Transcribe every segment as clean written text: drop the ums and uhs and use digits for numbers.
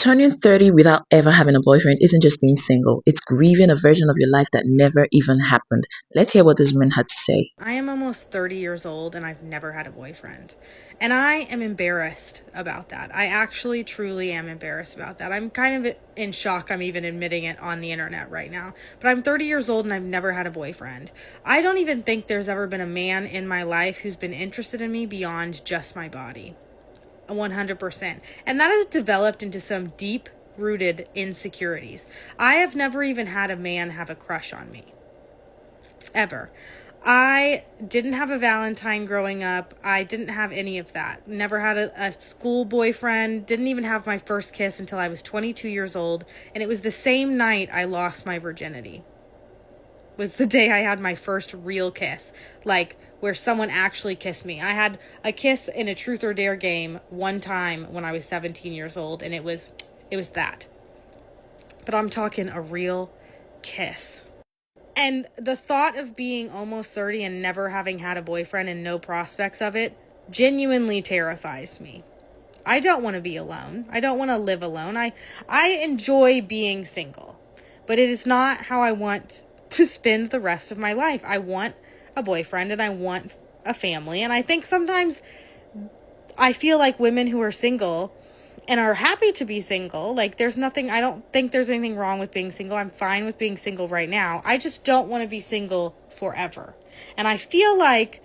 Turning 30 without ever having a boyfriend isn't just being single, it's grieving a version of your life that never even happened. Let's hear what this woman had to say. I am almost 30 years old and I've never had a boyfriend. And I am embarrassed about that. I actually truly am embarrassed about that. I'm kind of in shock I'm even admitting it on the internet right now. But I'm 30 years old and I've never had a boyfriend. I don't even think there's ever been a man in my life who's been interested in me beyond just my body. 100%. And that has developed into some deep rooted insecurities. I have never even had a man have a crush on me. Ever. I didn't have a Valentine growing up. I didn't have any of that. Never had a school boyfriend. Didn't even have my first kiss until I was 22 years old. And it was the same night I lost my virginity. Was the day I had my first real kiss. Like, where someone actually kissed me. I had a kiss in a truth or dare game one time when I was 17 years old. And it was that. But I'm talking a real kiss. And the thought of being almost 30 and never having had a boyfriend and no prospects of it genuinely terrifies me. I don't want to be alone. I don't want to live alone. I enjoy being single, but it is not how I want to spend the rest of my life. I want a boyfriend and I want a family. And I think sometimes I feel like women who are single and are happy to be single. Like, I don't think there's anything wrong with being single. I'm fine with being single right now. I just don't want to be single forever. And I feel like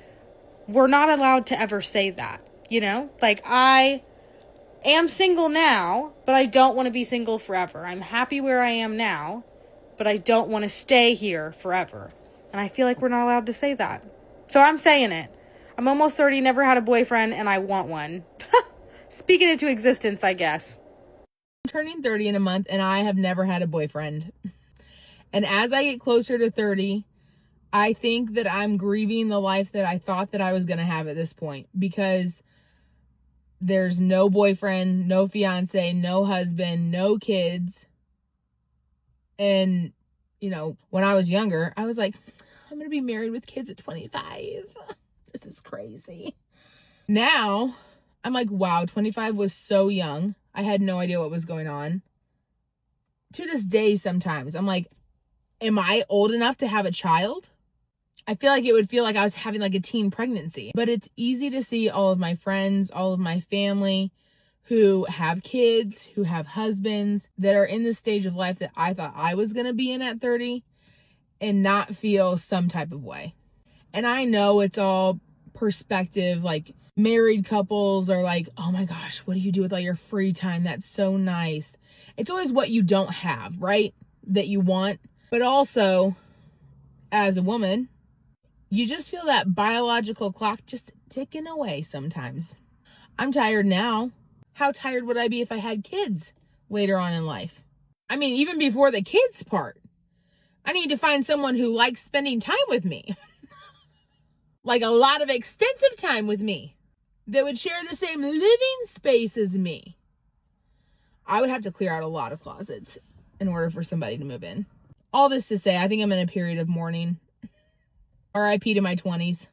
we're not allowed to ever say that, you know? Like, I am single now, but I don't want to be single forever. I'm happy where I am now, but I don't want to stay here forever. And I feel like we're not allowed to say that. So I'm saying it. I'm almost 30, never had a boyfriend, and I want one. Speak it into existence, I guess. I'm turning 30 in a month and I have never had a boyfriend. And as I get closer to 30, I think that I'm grieving the life that I thought that I was going to have at this point, because there's no boyfriend, no fiance, no husband, no kids. And, you know, when I was younger, I was like, I'm going to be married with kids at 25. This is crazy. Now, I'm like, wow, 25 was so young. I had no idea what was going on. To this day, sometimes, I'm like, am I old enough to have a child? I feel like it would feel like I was having like a teen pregnancy. But it's easy to see all of my friends, all of my family who have kids, who have husbands, that are in the stage of life that I thought I was going to be in at 30 and not feel some type of way. And I know it's all perspective. Like, married couples are like, oh my gosh, what do you do with all your free time? That's so nice. It's always what you don't have, right? That you want. But also, as a woman, you just feel that biological clock just ticking away sometimes. I'm tired now. How tired would I be if I had kids later on in life? I mean, even before the kids part, I need to find someone who likes spending time with me. Like a lot of extensive time with me. That would share the same living space as me. I would have to clear out a lot of closets in order for somebody to move in. All this to say, I think I'm in a period of mourning. RIP to my 20s.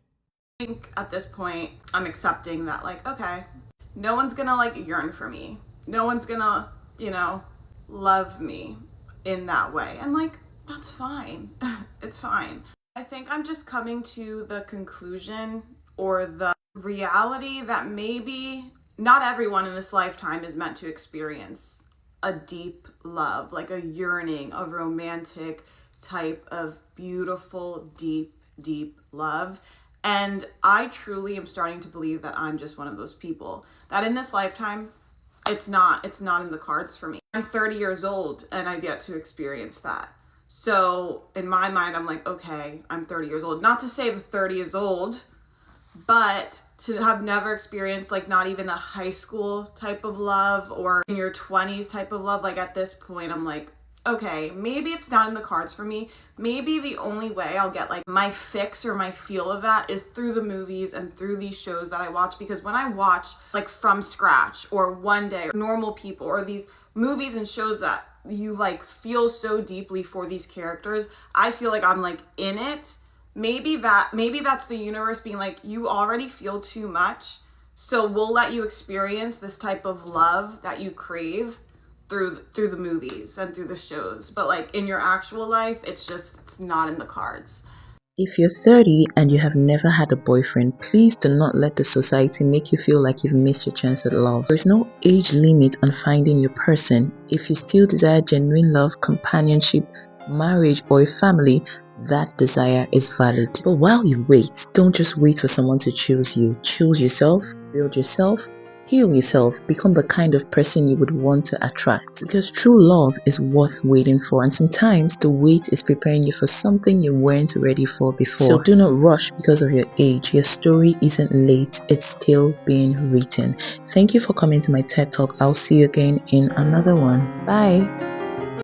I think at this point, I'm accepting that, like, okay, no one's gonna, like, yearn for me. No one's gonna, love me in that way. And, like, that's fine. It's fine. I think I'm just coming to the conclusion or the reality that maybe not everyone in this lifetime is meant to experience a deep love, like a yearning, a romantic type of beautiful, deep love. And I truly am starting to believe that I'm just one of those people that in this lifetime, it's not in the cards for me. I'm 30 years old and I've yet to experience that. So in my mind, I'm like, okay, I'm 30 years old. Not to say that 30 is old, but to have never experienced, like, not even a high school type of love or in your 20s type of love, like, at this point, I'm like, okay, maybe it's not in the cards for me. Maybe the only way I'll get, like, my fix or my feel of that is through the movies and through these shows that I watch. Because when I watch, like, From Scratch or One Day or Normal People or these movies and shows that you, like, feel so deeply for these characters, I feel like I'm, like, in it. Maybe that's the universe being like, you already feel too much, so we'll let you experience this type of love that you crave through the movies and through the shows, but like in your actual life, it's not in the cards. If you're 30 and you have never had a boyfriend, please do not let the society make you feel like you've missed your chance at love. There's no age limit on finding your person. If you still desire genuine love, companionship, marriage, or a family, that desire is valid. But while you wait, don't just wait for someone to choose you. Choose yourself, build yourself, heal yourself, become the kind of person you would want to attract. Because true love is worth waiting for, and sometimes the wait is preparing you for something you weren't ready for before. So do not rush because of your age. Your story isn't late, it's still being written. Thank you for coming to my TED Talk. I'll see you again in another one. Bye.